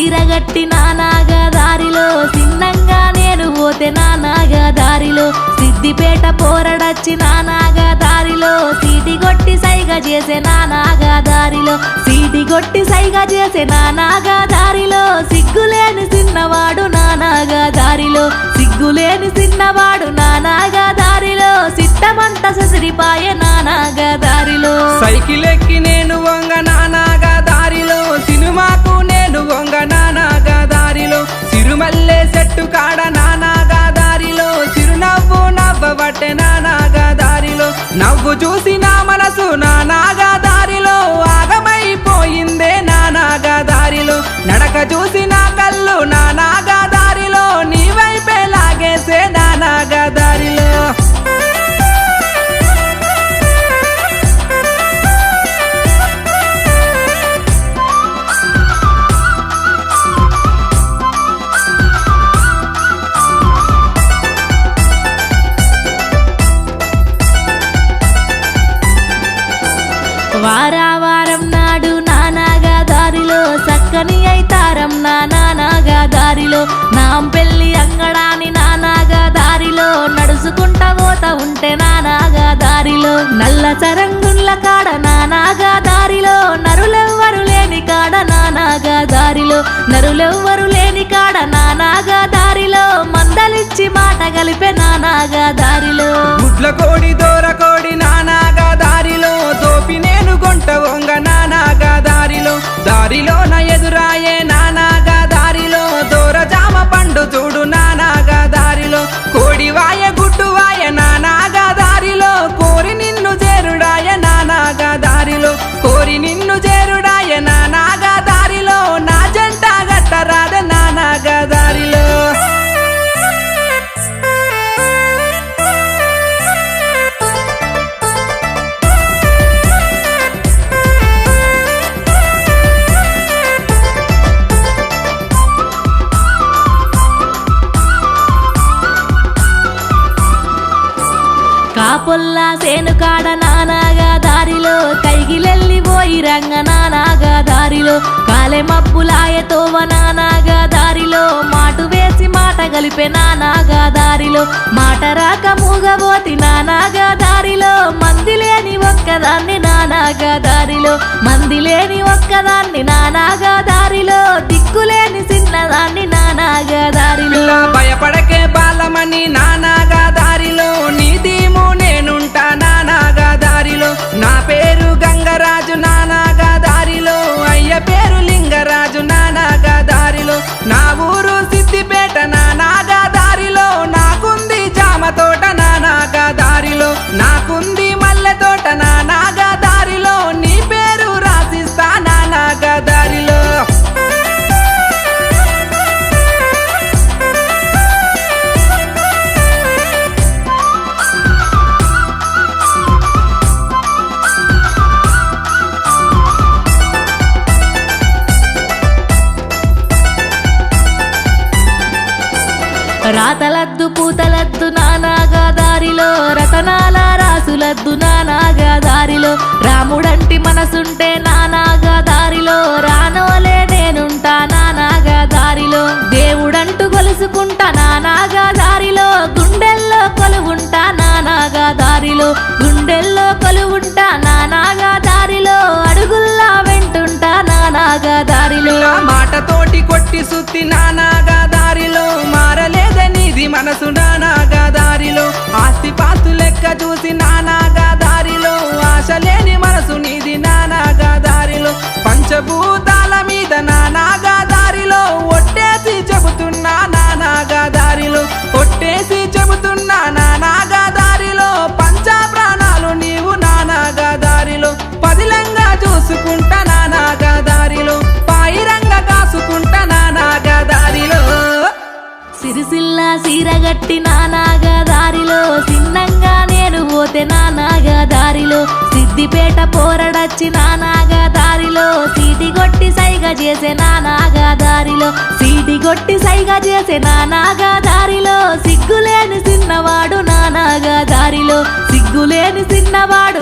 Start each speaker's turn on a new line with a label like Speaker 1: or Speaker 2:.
Speaker 1: సీరగట్టి నానాగా దారిలో చిన్నంగా నేను పోతే నానాగా దారిలో సిద్దిపేట పోరడచ్చి నానాగా దారిలో సీటి కొట్టి సైగ చేసే నానాగా దారిలో సీటి కొట్టి సైగ చేసే నానాగా దారిలో సిగ్గులేని చిన్నవాడు నానాగా దారిలో సిగ్గులేని చిన్నవాడు నానాగా దారిలో సిట్టమంత ససిరిపాయే నానాగా దారిలో
Speaker 2: సైకిల్ ఎక్కి నేను వంగ నానాగా దారిలో సినిమాకు నేను వంగ నానాగా దారిలో సిరుమల్లె చెట్టు కాడ నానాగా దారిలో చిరునవ్వు నవ్వబట్టే నానాగా దారిలో నవ్వు చూసి నా మనసు నానాగా దారిలో ఆగమైపోయిందే నానాగా దారిలో నడక చూసి నా కళ్ళు నానాగా దారిలో నీ వైపే లాగేసే నానాగా దారిలో
Speaker 1: వారావారం నాడు నానాగా దారిలో చక్కని అయితారం నానాగా దారిలో నాంపెల్లి అంగడాని నానాగా దారిలో నడుచుకుంటా పోతా ఉంటే నానాగా దారిలో నల్ల చరంగుళ్ళ కాడ నానాగా దారిలో నరులెవ్వరు లేని కాడ నానాగా దారిలో నరులెవ్వరు లేని కాడ నానాగా దారిలో మందలిచ్చి మాట కలిపే నానాగా దారిలో
Speaker 2: గుడ్ల కోడి దూర కోడి నానాగా దారిలో తోపి నేను గుంట వంగ నానాగా దారిలో దారిలో నా ఎదురాయే నానాగా దారిలో దూర జామ పండు చూడు నానాగా దారిలో కోడి వాయ గుడ్డు వాయ నానాగా దారిలో కోరి నిన్ను చేరుడాయ నానాగా దారిలో కోరి నిన్ను చేరుడాయ నానాగా దారిలో నా జంట గట్టరాద నానాగా దారిలో
Speaker 1: కాపొల్లా సేను కాడ నానాగా దారిలో కైగిలెల్లి పోయి రంగ నానాగా దారిలో కాలే మబ్బులాయతోవ నానాగా దారిలో మాటు వేసి మాట కలిపే నానాగా దారిలో మాట రాక మూగబోతి నానాగా దారిలో మంది లేని ఒక్కదాన్ని నానాగా దారిలో మంది లేని ఒక్కదాన్ని నానాగా దారిలో దిక్కులేని చిన్నదాన్ని నానాగా దారిలో
Speaker 2: భయపడకే బాలమని నానాగా దారిలో నీతిము నేనుంటా నానాగా దారిలో నా పేరు గంగరాజు నానాగా దారిలో అయ్య పేరు లింగరాజు నానాగా దారిలో నా ఊరు సిద్దిపేట నానాగా దారిలో నాకుంది జామ తోట నానాగా దారిలో నాకుంది మల్లె తోట నానాగా దారిలో నీ పేరు రాసిస్తా నానాగా దారిలో
Speaker 1: రాతలద్దు పూతలద్దు నానాగా దారిలో రతనాల రాసులద్దు నానాగా దారిలో రాముడంటి మనసుంటే నానాగా దారిలో రానోలే నేనుంటా నానాగా దారిలో దేవుడంటూ కొలుసుకుంటా నానాగా దారిలో గుండెల్లో కొలువుంటా నానాగా దారిలో గుండెల్లో కొలువుంటా నానాగా దారిలో అడుగుల్లా వెంటుంటా నానాగా దారిలో
Speaker 2: మాటతోటి కొట్టి సుత్తి నానాగా దారిలో మారలేదనిది మనసు నానాగా దారిలో ఆస్తి పాస్తు లెక్క చూసి నానాగా దారిలో ఆశ లేని మనసు నీది నానాగా దారిలో పంచభూతాల మీద నానాగా దారిలో ఒట్టేసి చెబుతున్నా నానాగా దారిలో ఒట్టేసి చెబుతున్నా నానాగా దారిలో పంచ ప్రాణాలు నీవు నానాగా దారిలో పదిలంగా చూసుకుంటా నానాగా దారిలో పాయిరంగా కాసుకుంటా నానాగా దారిలో
Speaker 1: సిరిసిల్ల సీరగట్టి నానాగా దారిలో చిన్నంగా నేను పోతే నానాగా దారిలో సిద్దిపేట పోరడచ్చి నానాగా దారిలో సీటి కొట్టి సైగ చేసే నానాగా దారిలో సీటి కొట్టి సైగ చేసే నానాగా దారిలో సిగ్గులేని చిన్నవాడు నానాగా దారిలో సిగ్గులేని చిన్నవాడు